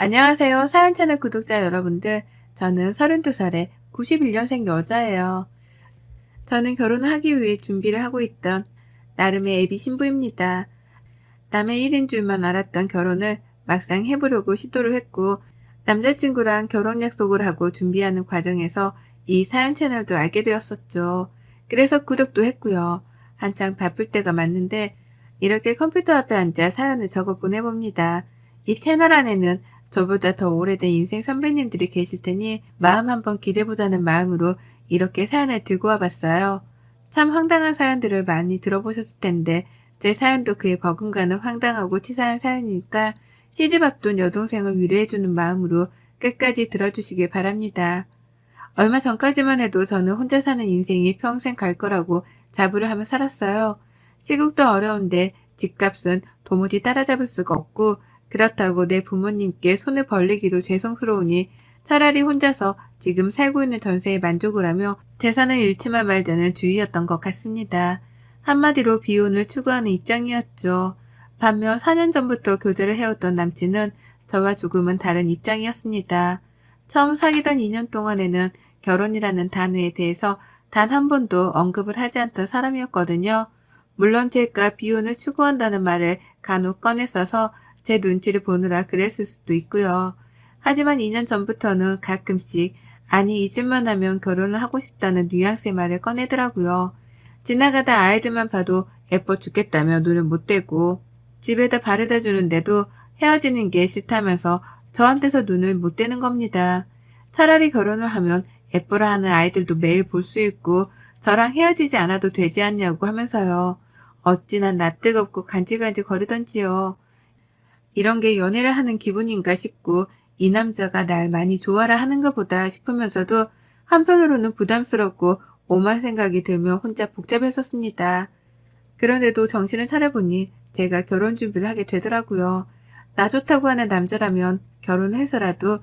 안녕하세요. 사연 채널 구독자 여러분들. 저는 32살의 91년생 여자예요. 저는 결혼을 하기 위해 준비를 하고 있던 나름의 예비 신부입니다. 남의 일인 줄만 알았던 결혼을 막상 해보려고 시도를 했고, 남자친구랑 결혼 약속을 하고 준비하는 과정에서 이 사연 채널도 알게 되었었죠. 그래서 구독도 했고요. 한창 바쁠 때가 맞는데 이렇게 컴퓨터 앞에 앉아 사연을 적어 보내봅니다. 이 채널 안에는 저보다 더 오래된 인생 선배님들이 계실 테니 마음 한번 기대보자는 마음으로 이렇게 사연을 들고 와봤어요. 참 황당한 사연들을 많이 들어보셨을 텐데 제 사연도 그에 버금가는 황당하고 치사한 사연이니까 시집앞둔 여동생을 위로해주는 마음으로 끝까지 들어주시길 바랍니다. 얼마 전까지만 해도 저는 혼자 사는 인생이 평생 갈 거라고 자부를 하며 살았어요. 시국도 어려운데 집값은 도무지 따라잡을 수가 없고 그렇다고 내 부모님께 손을 벌리기도 죄송스러우니 차라리 혼자서 지금 살고 있는 전세에 만족을 하며 재산을 잃지만 말자는 주의였던 것 같습니다. 한마디로 비혼을 추구하는 입장이었죠. 반면 4년 전부터 교제를 해왔던 남친은 저와 조금은 다른 입장이었습니다. 처음 사귀던 2년 동안에는 결혼이라는 단어에 대해서 단 한 번도 언급을 하지 않던 사람이었거든요. 물론 제가 비혼을 추구한다는 말을 간혹 꺼냈어서 제 눈치를 보느라 그랬을 수도 있고요. 하지만 2년 전부터는 가끔씩 아니 잊을만 하면 결혼을 하고 싶다는 뉘앙스의 말을 꺼내더라고요. 지나가다 아이들만 봐도 예뻐 죽겠다며 눈을 못 떼고 집에다 바래다 주는데도 헤어지는 게 싫다면서 저한테서 눈을 못 떼는 겁니다. 차라리 결혼을 하면 예뻐라 하는 아이들도 매일 볼 수 있고 저랑 헤어지지 않아도 되지 않냐고 하면서요. 어찌나 낯뜨겁고 간질간질 거리던지요. 이런 게 연애를 하는 기분인가 싶고 이 남자가 날 많이 좋아라 하는 것보다 싶으면서도 한편으로는 부담스럽고 오만 생각이 들며 혼자 복잡했었습니다. 그런데도 정신을 차려보니 제가 결혼 준비를 하게 되더라고요. 나 좋다고 하는 남자라면 결혼을 해서라도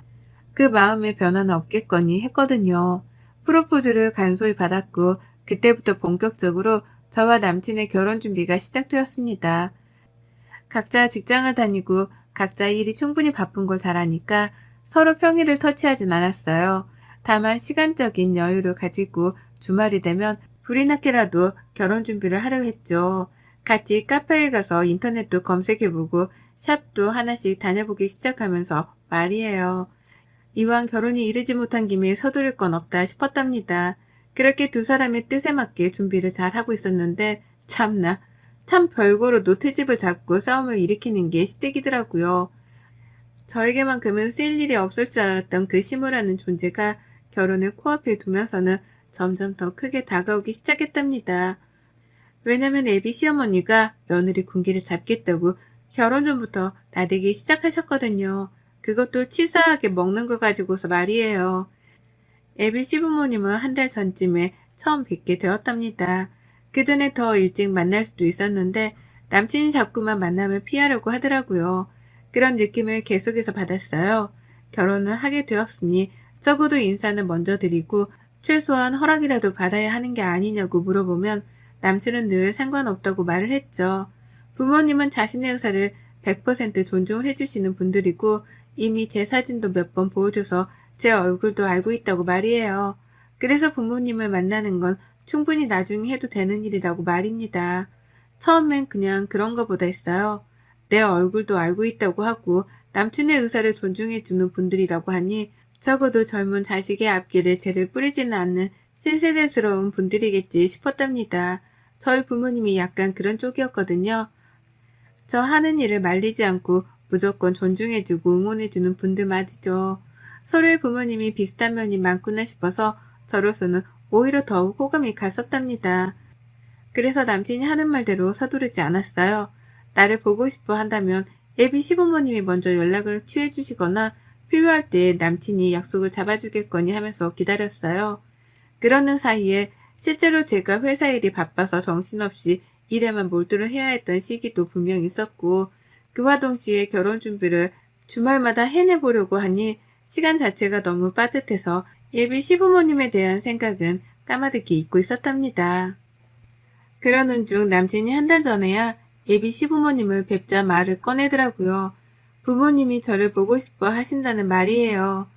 그 마음의 변화는 없겠거니 했거든요. 프로포즈를 간소히 받았고 그때부터 본격적으로 저와 남친의 결혼 준비가 시작되었습니다. 각자 직장을 다니고 각자 일이 충분히 바쁜 걸 잘 아니까 서로 평일을 터치하진 않았어요. 다만 시간적인 여유를 가지고 주말이 되면 불이 났게라도 결혼 준비를 하려 했죠. 같이 카페에 가서 인터넷도 검색해보고 샵도 하나씩 다녀보기 시작하면서 말이에요. 이왕 결혼이 이르지 못한 김에 서두를 건 없다 싶었답니다. 그렇게 두 사람의 뜻에 맞게 준비를 잘 하고 있었는데 참나 참 별거로도 트집을 잡고 싸움을 일으키는 게 시댁이더라고요. 저에게만큼은 쓰일 일이 없을 줄 알았던 그 시무라는 존재가 결혼을 코앞에 두면서는 점점 더 크게 다가오기 시작했답니다. 왜냐면 애비 시어머니가 며느리 군기를 잡겠다고 결혼 전부터 나대기 시작하셨거든요. 그것도 치사하게 먹는 거 가지고서 말이에요. 애비 시부모님은 한 달 전쯤에 처음 뵙게 되었답니다. 그 전에 더 일찍 만날 수도 있었는데 남친이 자꾸만 만남을 피하려고 하더라고요. 그런 느낌을 계속해서 받았어요. 결혼을 하게 되었으니 적어도 인사는 먼저 드리고 최소한 허락이라도 받아야 하는 게 아니냐고 물어보면 남친은 늘 상관없다고 말을 했죠. 부모님은 자신의 의사를 100% 존중을 해주시는 분들이고 이미 제 사진도 몇 번 보여줘서 제 얼굴도 알고 있다고 말이에요. 그래서 부모님을 만나는 건 충분히 나중에 해도 되는 일이라고 말입니다. 처음엔 그냥 그런 거보다 했어요. 내 얼굴도 알고 있다고 하고 남친의 의사를 존중해주는 분들이라고 하니 적어도 젊은 자식의 앞길에 죄를 뿌리지는 않는 신세대스러운 분들이겠지 싶었답니다. 저희 부모님이 약간 그런 쪽이었거든요. 저 하는 일을 말리지 않고 무조건 존중해주고 응원해주는 분들 맞이죠. 서로의 부모님이 비슷한 면이 많구나 싶어서 저로서는 오히려 더욱 호감이 갔었답니다. 그래서 남친이 하는 말대로 서두르지 않았어요. 나를 보고 싶어 한다면 예비 시부모님이 먼저 연락을 취해주시거나 필요할 때 남친이 약속을 잡아주겠거니 하면서 기다렸어요. 그러는 사이에 실제로 제가 회사 일이 바빠서 정신없이 일에만 몰두를 해야 했던 시기도 분명 있었고 그와 동시에 결혼 준비를 주말마다 해내보려고 하니 시간 자체가 너무 빠듯해서 예비 시부모님에 대한 생각은 까마득히 잊고 있었답니다. 그러는 중 남친이 한 달 전에야 예비 시부모님을 뵙자 말을 꺼내더라고요. 부모님이 저를 보고 싶어 하신다는 말이에요.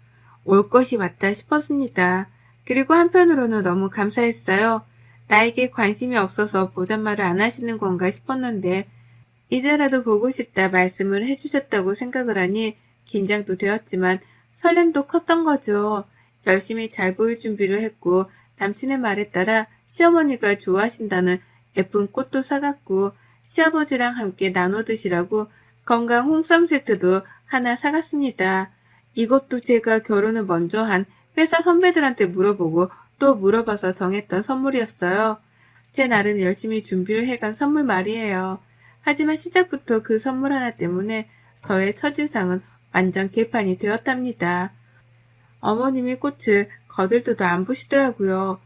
올 것이 왔다 싶었습니다. 그리고 한편으로는 너무 감사했어요. 나에게 관심이 없어서 보잔말을 안 하시는 건가 싶었는데 이제라도 보고 싶다 말씀을 해주셨다고 생각을 하니 긴장도 되었지만 설렘도 컸던 거죠. 열심히 잘 보일 준비를 했고 남친의 말에 따라 시어머니가 좋아하신다는 예쁜 꽃도 사갔고 시아버지랑 함께 나눠 드시라고 건강 홍삼 세트도 하나 사갔습니다. 이것도 제가 결혼을 먼저 한 회사 선배들한테 물어보고 또 물어봐서 정했던 선물이었어요. 제 나름 열심히 준비를 해간 선물 말이에요. 하지만 시작부터 그 선물 하나 때문에 저의 첫인상은 완전 개판이 되었답니다. 어머님이 꽃을 거들떠도 안 보시더라고요.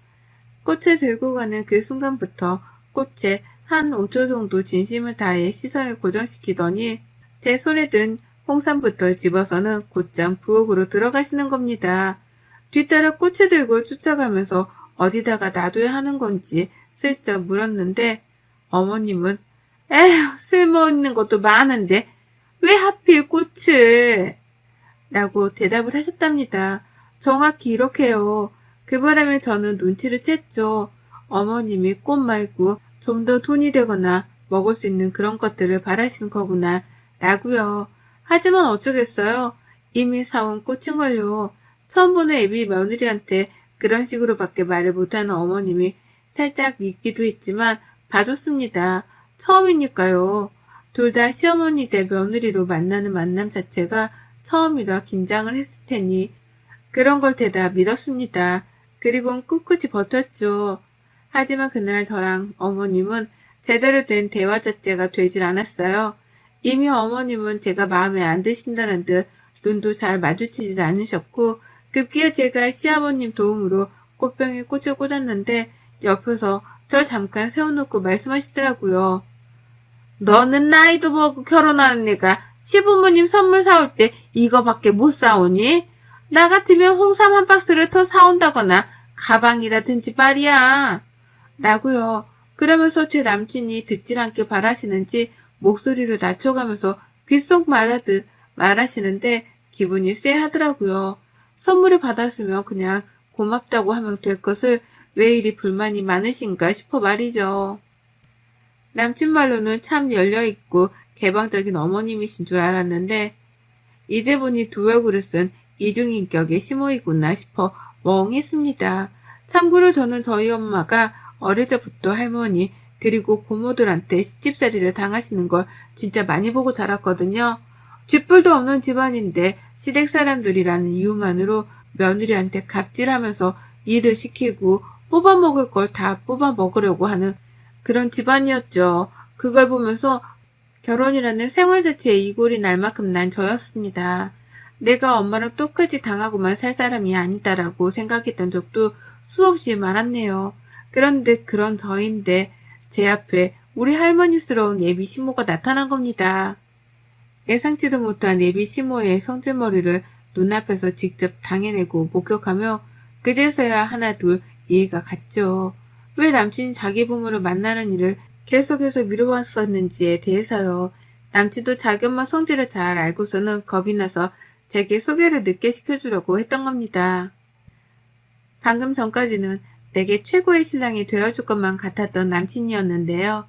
꽃을 들고 가는 그 순간부터 꽃에 한 5초 정도 진심을 다해 시선을 고정시키더니 제 손에 든 홍삼부터 집어서는 곧장 부엌으로 들어가시는 겁니다. 뒤따라 꽃을 들고 쫓아가면서 어디다가 놔둬야 하는 건지 슬쩍 물었는데 어머님은 에휴 쓸모있는 것도 많은데 왜 하필 꽃을 라고 대답을 하셨답니다. 정확히 이렇게요. 그 바람에 저는 눈치를 챘죠. 어머님이 꽃 말고 좀 더 돈이 되거나 먹을 수 있는 그런 것들을 바라시는 거구나 라고요. 하지만 어쩌겠어요. 이미 사온 꽃인걸요. 처음 보는 애비 며느리한테 그런 식으로밖에 말을 못하는 어머님이 살짝 밉기도 했지만 봐줬습니다. 처음이니까요. 둘 다 시어머니 대 며느리로 만나는 만남 자체가 처음이라 긴장을 했을 테니 그런 걸 대다 믿었습니다. 그리고는 꿋꿋이 버텼죠. 하지만 그날 저랑 어머님은 제대로 된 대화 자체가 되질 않았어요. 이미 어머님은 제가 마음에 안 드신다는 듯 눈도 잘 마주치지 않으셨고 급기야 제가 시아버님 도움으로 꽃병에 꽃을 꽂았는데 옆에서 절 잠깐 세워놓고 말씀하시더라고요. 너는 나이도 먹고 결혼하는 애가 시부모님 선물 사올 때 이거밖에 못 사오니? 나 같으면 홍삼 한 박스를 더 사온다거나 가방이라든지 말이야. 라고요. 그러면서 제 남친이 듣질 않게 바라시는지 목소리를 낮춰가면서 귓속 말하듯 말하시는데 기분이 쎄하더라고요. 선물을 받았으면 그냥 고맙다고 하면 될 것을 왜 이리 불만이 많으신가 싶어 말이죠. 남친 말로는 참 열려있고 개방적인 어머님이신 줄 알았는데 이제 보니 두 얼굴을 쓴 이중인격의 시모이구나 싶어 멍했습니다. 참고로 저는 저희 엄마가 어릴 적부터 할머니 그리고 고모들한테 시집살이를 당하시는 걸 진짜 많이 보고 자랐거든요. 쥐뿔도 없는 집안인데 시댁 사람들이라는 이유만으로 며느리한테 갑질하면서 일을 시키고 뽑아먹을 걸 다 뽑아먹으려고 하는 그런 집안이었죠. 그걸 보면서 결혼이라는 생활 자체에 이골이 날 만큼 난 저였습니다. 내가 엄마랑 똑같이 당하고만 살 사람이 아니다라고 생각했던 적도 수없이 많았네요. 그런데 그런 저인데 제 앞에 우리 할머니스러운 예비 시모가 나타난 겁니다. 예상치도 못한 예비 시모의 성질머리를 눈앞에서 직접 당해내고 목격하며 그제서야 하나둘 이해가 갔죠. 왜 남친이 자기 부모를 만나는 일을 계속해서 미뤄왔었는지에 대해서요. 남친도 자기 엄마 성질을 잘 알고서는 겁이 나서 제게 소개를 늦게 시켜주려고 했던 겁니다. 방금 전까지는 내게 최고의 신랑이 되어줄 것만 같았던 남친이었는데요.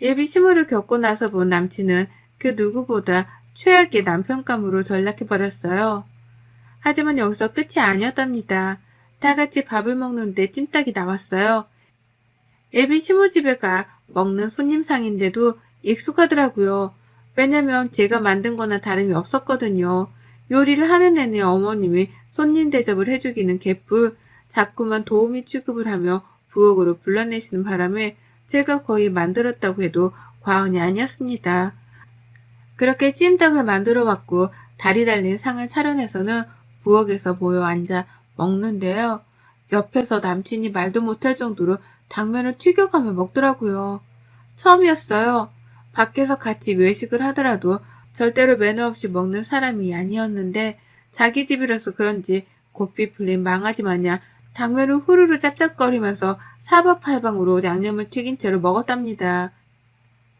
예비 시모를 겪고 나서 본 남친은 그 누구보다 최악의 남편감으로 전락해버렸어요. 하지만 여기서 끝이 아니었답니다. 다 같이 밥을 먹는데 찜닭이 나왔어요. 예비 시모 집에 가 먹는 손님상인데도 익숙하더라고요. 왜냐면 제가 만든 거나 다름이 없었거든요. 요리를 하는 내내 어머님이 손님 대접을 해주기는 개뿔 자꾸만 도우미 취급을 하며 부엌으로 불러내시는 바람에 제가 거의 만들었다고 해도 과언이 아니었습니다. 그렇게 찜닭을 만들어 왔고 다리 달린 상을 차려내서는 부엌에서 모여 앉아 먹는데요. 옆에서 남친이 말도 못할 정도로 당면을 튀겨가며 먹더라고요. 처음이었어요. 밖에서 같이 외식을 하더라도 절대로 매너 없이 먹는 사람이 아니었는데 자기 집이라서 그런지 고삐 풀린 망아지 마냥 당면을 후루루 짭짭거리면서 사방팔방으로 양념을 튀긴 채로 먹었답니다.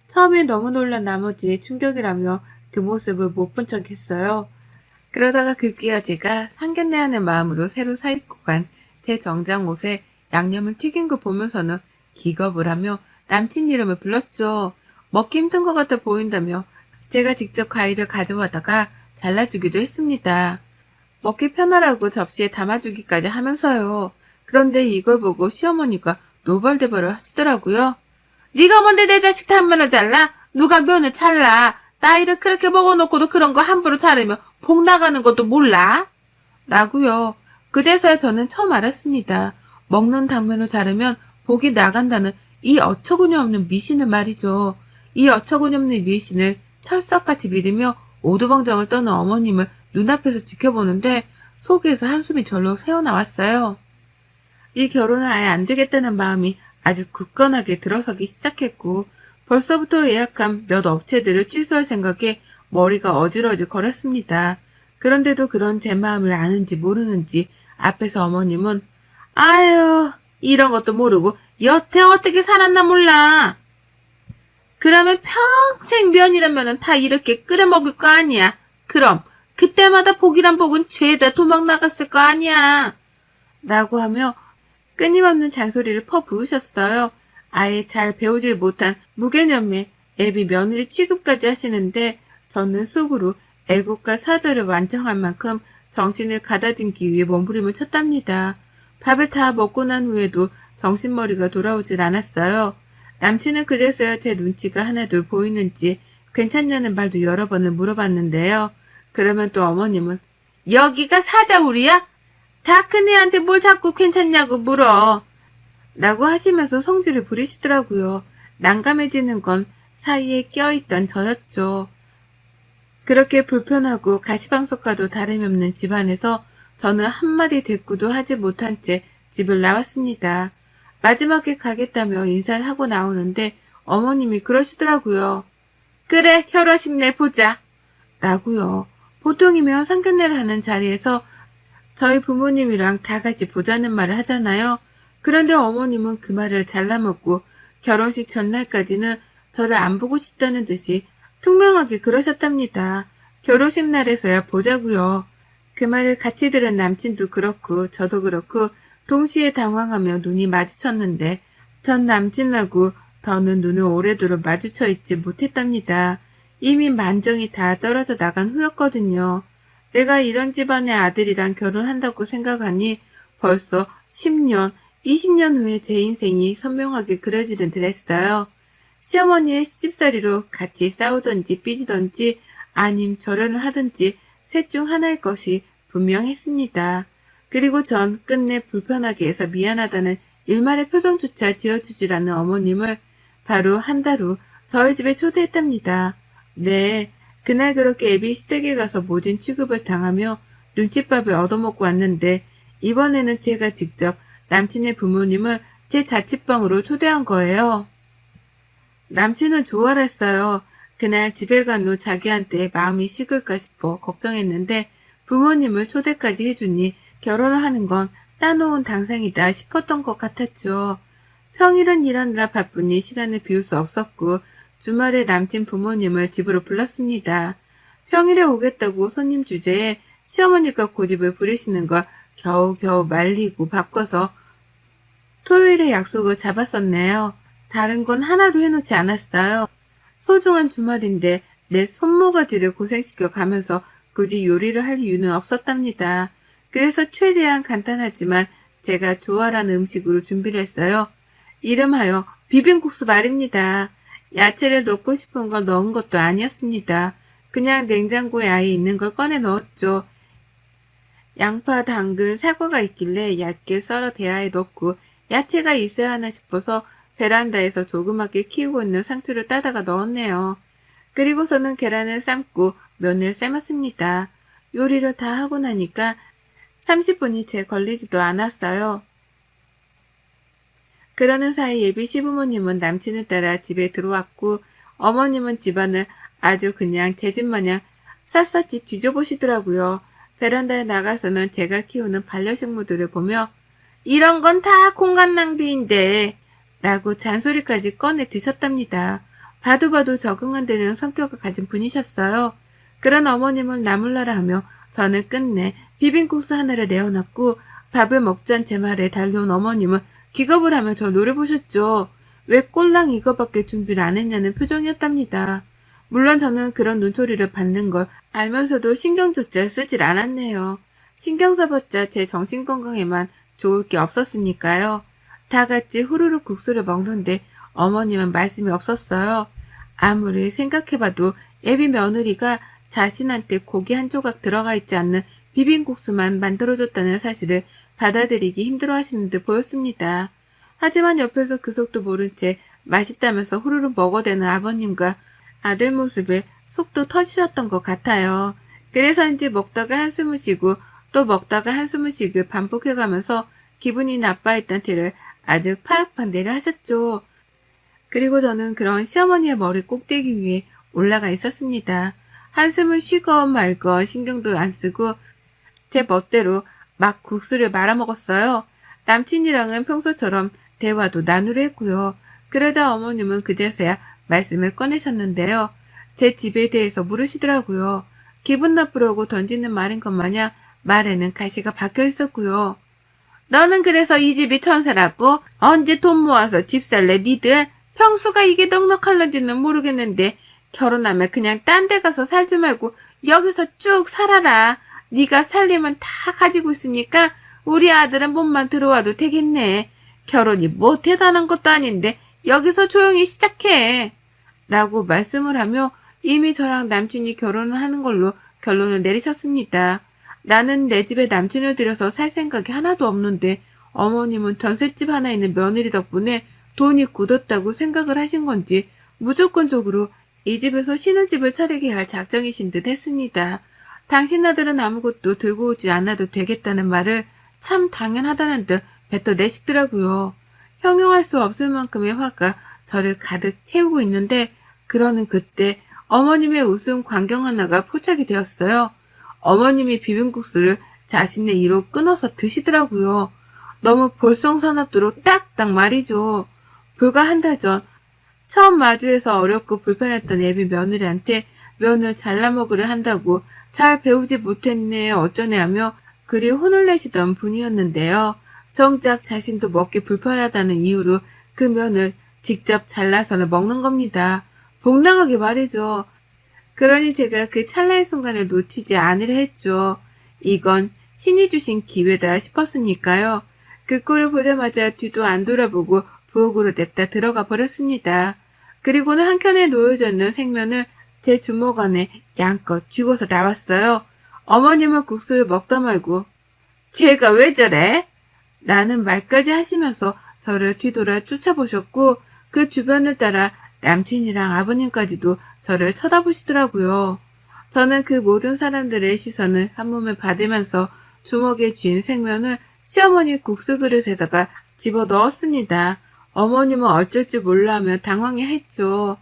처음에 너무 놀란 나머지 충격이라며 그 모습을 못 본 척 했어요. 그러다가 급기야 제가 상견례하는 마음으로 새로 사입고 간 제 정장 옷에 양념을 튀긴 거 보면서는 기겁을 하며 남친 이름을 불렀죠. 먹기 힘든 것 같아 보인다며 제가 직접 과일을 가져와다가 잘라주기도 했습니다. 먹기 편하라고 접시에 담아주기까지 하면서요. 그런데 이걸 보고 시어머니가 노발대발을 하시더라고요. 네가 뭔데 내 자식 단면을 잘라? 누가 면을 잘라? 나이를 그렇게 먹어놓고도 그런 거 함부로 자르면 복 나가는 것도 몰라? 라고요. 그제서야 저는 처음 알았습니다. 먹는 당면을 자르면 복이 나간다는 이 어처구니 없는 미신을 말이죠. 이 어처구니 없는 미신을 철석같이 믿으며 오두방정을 떠는 어머님을 눈앞에서 지켜보는데 속에서 한숨이 절로 새어나왔어요. 이 결혼은 아예 안 되겠다는 마음이 아주 굳건하게 들어서기 시작했고 벌써부터 예약한 몇 업체들을 취소할 생각에 머리가 어질어질 거렸습니다. 그런데도 그런 제 마음을 아는지 모르는지 앞에서 어머님은 아유 이런 것도 모르고 여태 어떻게 살았나 몰라. 그러면 평생 면이라면 다 이렇게 끓여 먹을 거 아니야. 그럼 그때마다 복이란 복은 죄다 도망 나갔을 거 아니야. 라고 하며 끊임없는 잔소리를 퍼부으셨어요. 아예 잘 배우질 못한 무개념의 애비 며느리 취급까지 하시는데 저는 속으로 애국과 사절을 완성한 만큼 정신을 가다듬기 위해 몸부림을 쳤답니다. 밥을 다 먹고 난 후에도 정신머리가 돌아오질 않았어요. 남친은 그제서야 제 눈치가 하나둘 보이는지 괜찮냐는 말도 여러 번을 물어봤는데요. 그러면 또 어머님은 여기가 사자울이야? 다 큰 애한테 뭘 자꾸 괜찮냐고 물어. 라고 하시면서 성질을 부리시더라고요. 난감해지는 건 사이에 껴있던 저였죠. 그렇게 불편하고 가시방석과도 다름없는 집안에서 저는 한마디 대꾸도 하지 못한 채 집을 나왔습니다. 마지막에 가겠다며 인사를 하고 나오는데 어머님이 그러시더라고요. 그래 결혼식 내 보자. 라고요. 보통이면 상견례를 하는 자리에서 저희 부모님이랑 다 같이 보자는 말을 하잖아요. 그런데 어머님은 그 말을 잘라먹고 결혼식 전날까지는 저를 안 보고 싶다는 듯이 투명하게 그러셨답니다. 결혼식 날에서야 보자고요. 그 말을 같이 들은 남친도 그렇고 저도 그렇고 동시에 당황하며 눈이 마주쳤는데 전 남친하고 더는 눈을 오래도록 마주쳐 있지 못했답니다. 이미 만정이 다 떨어져 나간 후였거든요. 내가 이런 집안의 아들이랑 결혼한다고 생각하니 벌써 10년, 20년 후에 제 인생이 선명하게 그려지는 듯 했어요. 시어머니의 시집살이로 같이 싸우던지 삐지던지 아님 절연을 하던지 셋 중 하나일 것이 분명했습니다. 그리고 전 끝내 불편하게 해서 미안하다는 일말의 표정조차 지어주질 않는 어머님을 바로 한 달 후 저희 집에 초대했답니다. 네, 그날 그렇게 애비 시댁에 가서 모진 취급을 당하며 눈칫밥을 얻어먹고 왔는데 이번에는 제가 직접 남친의 부모님을 제 자취방으로 초대한 거예요. 남친은 좋아라 했어요. 그날 집에 간 후 자기한테 마음이 식을까 싶어 걱정했는데 부모님을 초대까지 해주니 결혼을 하는 건 따놓은 당상이다 싶었던 것 같았죠. 평일은 일하느라 바쁘니 시간을 비울 수 없었고 주말에 남친 부모님을 집으로 불렀습니다. 평일에 오겠다고 손님 주제에 시어머니가 고집을 부리시는 걸 겨우겨우 말리고 바꿔서 토요일에 약속을 잡았었네요. 다른 건 하나도 해놓지 않았어요. 소중한 주말인데 내 손모가지를 고생시켜 가면서 굳이 요리를 할 이유는 없었답니다. 그래서 최대한 간단하지만 제가 좋아하는 음식으로 준비를 했어요. 이름하여 비빔국수 말입니다. 야채를 넣고 싶은 걸 넣은 것도 아니었습니다. 그냥 냉장고에 아예 있는 걸 꺼내 넣었죠. 양파, 당근, 사과가 있길래 얇게 썰어 대야에 넣고 야채가 있어야 하나 싶어서 베란다에서 조그맣게 키우고 있는 상추를 따다가 넣었네요. 그리고서는 계란을 삶고 면을 삶았습니다. 요리를 다 하고 나니까 30분이 채 걸리지도 않았어요. 그러는 사이 예비 시부모님은 남친을 따라 집에 들어왔고 어머님은 집안을 아주 그냥 제 집 마냥 샅샅이 뒤져보시더라고요. 베란다에 나가서는 제가 키우는 반려식물들을 보며 이런 건 다 공간 낭비인데 라고 잔소리까지 꺼내 드셨답니다. 봐도 적응 안 되는 성격을 가진 분이셨어요. 그런 어머님을 나몰라라 하며 저는 끝내 비빔국수 하나를 내어놨고 밥을 먹자는 제 말에 달려온 어머님은 기겁을 하며 저 노려보셨죠. 왜 꼴랑 이거밖에 준비를 안 했냐는 표정이었답니다. 물론 저는 그런 눈초리를 받는 걸 알면서도 신경조차 쓰질 않았네요. 신경 써봤자 제 정신건강에만 좋을 게 없었으니까요. 다 같이 후루룩 국수를 먹는데 어머님은 말씀이 없었어요. 아무리 생각해봐도 애비 며느리가 자신한테 고기 한 조각 들어가 있지 않는 비빔국수만 만들어줬다는 사실을 받아들이기 힘들어하시는 듯 보였습니다. 하지만 옆에서 그 속도 모른 채 맛있다면서 후루룩 먹어대는 아버님과 아들 모습에 속도 터지셨던 것 같아요. 그래서인지 먹다가 한숨을 쉬고 또 먹다가 한숨을 쉬고 반복해가면서 기분이 나빠했던 티를 아주 파악반대를 하셨죠. 그리고 저는 그런 시어머니의 머리 꼭대기 위에 올라가 있었습니다. 한숨을 쉬건 말건 신경도 안 쓰고 제 멋대로 막 국수를 말아먹었어요. 남친이랑은 평소처럼 대화도 나누려 했고요. 그러자 어머님은 그제서야 말씀을 꺼내셨는데요. 제 집에 대해서 물으시더라고요. 기분 나쁘려고 던지는 말인 것 마냥 말에는 가시가 박혀 있었고요. 너는 그래서 이 집이 천사라고? 언제 돈 모아서 집 살래 니들? 평수가 이게 넉넉할런지는 모르겠는데 결혼하면 그냥 딴 데 가서 살지 말고 여기서 쭉 살아라. 네가 살림은 다 가지고 있으니까 우리 아들은 몸만 들어와도 되겠네. 결혼이 뭐 대단한 것도 아닌데 여기서 조용히 시작해. 라고 말씀을 하며 이미 저랑 남친이 결혼을 하는 걸로 결론을 내리셨습니다. 나는 내 집에 남친을 들여서 살 생각이 하나도 없는데 어머님은 전셋집 하나 있는 며느리 덕분에 돈이 굳었다고 생각을 하신 건지 무조건적으로 이 집에서 신혼집을 차리게 할 작정이신 듯 했습니다. 당신 아들은 아무것도 들고 오지 않아도 되겠다는 말을 참 당연하다는 듯 뱉어내시더라고요. 형용할 수 없을 만큼의 화가 저를 가득 채우고 있는데 그러는 그때 어머님의 웃음 광경 하나가 포착이 되었어요. 어머님이 비빔국수를 자신의 이로 끊어서 드시더라고요. 너무 볼썽사납도록 딱딱 말이죠. 불과 한 달 전 처음 마주해서 어렵고 불편했던 애비 며느리한테 면을 잘라 먹으려 한다고 잘 배우지 못했네 어쩌네 하며 그리 혼을 내시던 분이었는데요. 정작 자신도 먹기 불편하다는 이유로 그 면을 직접 잘라서는 먹는 겁니다. 복나가게 말이죠. 그러니 제가 그 찰나의 순간을 놓치지 않으려 했죠. 이건 신이 주신 기회다 싶었으니까요. 그 꼴을 보자마자 뒤도 안 돌아보고 부엌으로 냅다 들어가 버렸습니다. 그리고는 한켠에 놓여져 있는 생면을 제 주먹 안에 양껏 쥐고서 나왔어요. 어머님은 국수를 먹다 말고 쟤가 왜 저래? 라는 말까지 하시면서 저를 뒤돌아 쫓아보셨고 그 주변을 따라 남친이랑 아버님까지도 저를 쳐다보시더라고요. 저는 그 모든 사람들의 시선을 한 몸에 받으면서 주먹에 쥔 생면을 시어머니 국수 그릇에다가 집어넣었습니다. 어머님은 어쩔 줄 몰라 하며 당황해했죠.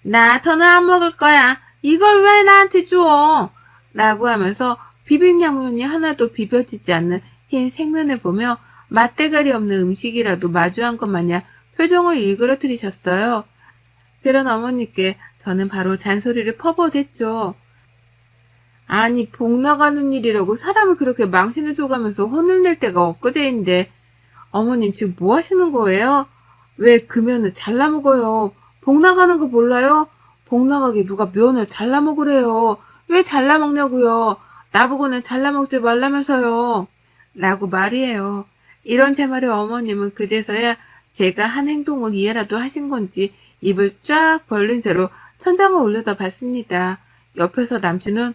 나 더는 안 먹을 거야. 이걸 왜 나한테 줘? 라고 하면서 비빔양면이 하나도 비벼지지 않는 흰 생면을 보며 맛대가리 없는 음식이라도 마주한 것 마냥 표정을 일그러뜨리셨어요. 그런 어머니께 저는 바로 잔소리를 퍼부어댔죠. 아니 복 나가는 일이라고 사람을 그렇게 망신을 줘가면서 혼을 낼 때가 엊그제인데 어머님 지금 뭐 하시는 거예요? 왜 그 면을 잘라 먹어요? 복 나가는 거 몰라요? 복 나가게 누가 면을 잘라 먹으래요? 왜 잘라 먹냐고요? 나보고는 잘라 먹지 말라면서요. 라고 말이에요. 이런 제 말에 어머님은 그제서야 제가 한 행동을 이해라도 하신 건지 입을 쫙 벌린 채로 천장을 올려다 봤습니다. 옆에서 남친은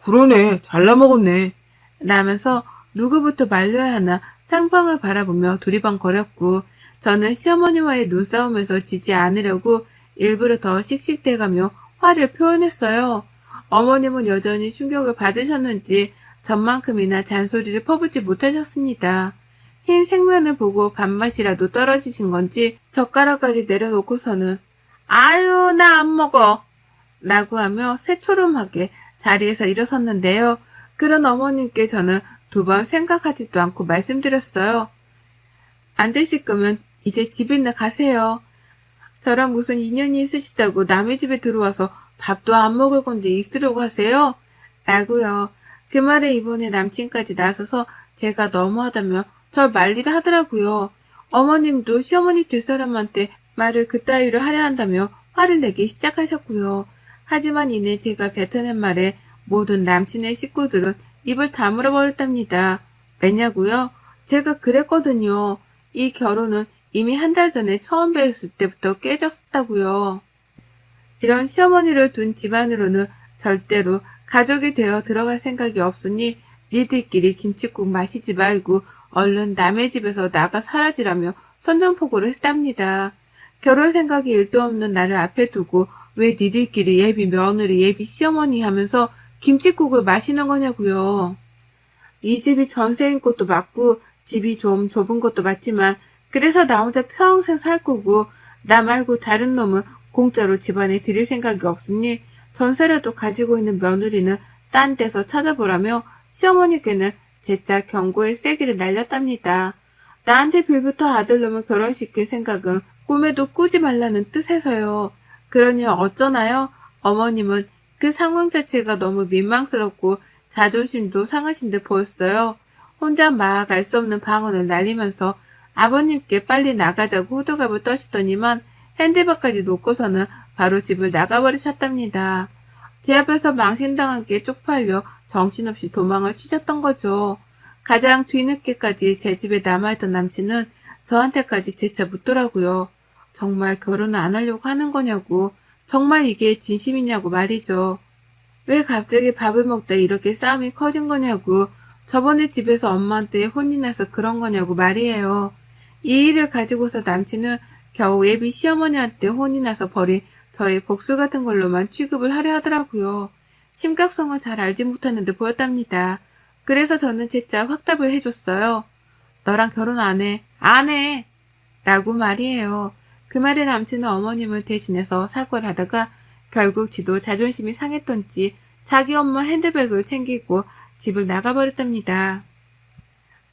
그러네 잘라 먹었네 라면서 누구부터 말려야 하나 쌍방을 바라보며 두리번거렸고 저는 시어머니와의 눈싸움에서 지지 않으려고 일부러 더 씩씩대가며 화를 표현했어요. 어머님은 여전히 충격을 받으셨는지 전만큼이나 잔소리를 퍼붓지 못하셨습니다. 흰 생면을 보고 밥맛이라도 떨어지신 건지 젓가락까지 내려놓고서는 아유 나 안 먹어 라고 하며 새초롬하게 자리에서 일어섰는데요. 그런 어머님께 저는 두 번 생각하지도 않고 말씀드렸어요. 안 드실 거면 이제 집이나 가세요. 저랑 무슨 인연이 있으시다고 남의 집에 들어와서 밥도 안 먹을 건데 있으려고 하세요? 라고요. 그 말에 이번에 남친까지 나서서 제가 너무하다며 절 말리를 하더라고요. 어머님도 시어머니 될 사람한테 말을 그따위로 하려 한다며 화를 내기 시작하셨고요. 하지만 이내 제가 뱉어낸 말에 모든 남친의 식구들은 입을 다물어 버렸답니다. 왜냐고요? 제가 그랬거든요. 이 결혼은 이미 한 달 전에 처음 뵈었을 때부터 깨졌다고요. 이런 시어머니를 둔 집안으로는 절대로 가족이 되어 들어갈 생각이 없으니 니들끼리 김칫국 마시지 말고 얼른 남의 집에서 나가 사라지라며 선전포고를 했답니다. 결혼 생각이 일도 없는 나를 앞에 두고 왜 니들끼리 예비 며느리 예비 시어머니 하면서 김칫국을 마시는 거냐고요. 이 집이 전세인 것도 맞고 집이 좀 좁은 것도 맞지만 그래서 나 혼자 평생 살 거고 나 말고 다른 놈은 공짜로 집안에 들일 생각이 없으니 전세라도 가지고 있는 며느리는 딴 데서 찾아보라며 시어머니께는 재차 경고의 쐐기를 날렸답니다. 나한테 빌부터 아들놈을 결혼시킬 생각은 꿈에도 꾸지 말라는 뜻에서요. 그러니 어쩌나요? 어머님은 그 상황 자체가 너무 민망스럽고 자존심도 상하신 듯 보였어요. 혼자 막 알 수 없는 방언을 날리면서 아버님께 빨리 나가자고 호들갑을 떠시더니만 핸드백까지 놓고서는 바로 집을 나가버리셨답니다. 제 앞에서 망신당한 게 쪽팔려 정신없이 도망을 치셨던 거죠. 가장 뒤늦게까지 제 집에 남아있던 남친은 저한테까지 재차 묻더라고요. 정말 결혼을 안 하려고 하는 거냐고, 정말 이게 진심이냐고 말이죠. 왜 갑자기 밥을 먹다 이렇게 싸움이 커진 거냐고, 저번에 집에서 엄마한테 혼이 나서 그런 거냐고 말이에요. 이 일을 가지고서 남친은 겨우 예비 시어머니한테 혼이 나서 버린 저의 복수 같은 걸로만 취급을 하려 하더라고요. 심각성을 잘 알지 못하는 듯 보였답니다. 그래서 저는 재차 확답을 해줬어요. 너랑 결혼 안 해. 안 해! 라고 말이에요. 그 말에 남친은 어머님을 대신해서 사과를 하다가 결국 지도 자존심이 상했던지 자기 엄마 핸드백을 챙기고 집을 나가버렸답니다.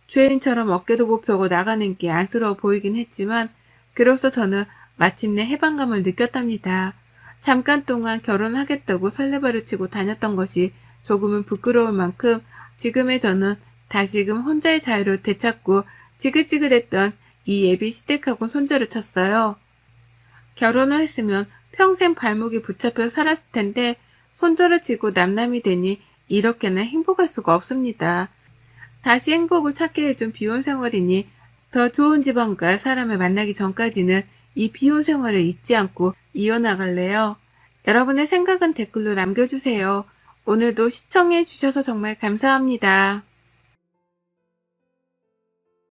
죄인처럼 어깨도 못 펴고 나가는 게 안쓰러워 보이긴 했지만 그로써 저는 마침내 해방감을 느꼈답니다. 잠깐 동안 결혼하겠다고 설레발을 치고 다녔던 것이 조금은 부끄러울 만큼 지금의 저는 다시금 혼자의 자유를 되찾고 지긋지긋했던 이 예비 시댁하고 손절을 쳤어요. 결혼을 했으면 평생 발목이 붙잡혀 살았을 텐데 손절을 치고 남남이 되니 이렇게는 행복할 수가 없습니다. 다시 행복을 찾게 해준 비혼 생활이니 더 좋은 집안과 사람을 만나기 전까지는 이 비혼 생활을 잊지 않고 이어나갈래요. 여러분의 생각은 댓글로 남겨주세요. 오늘도 시청해 주셔서 정말 감사합니다.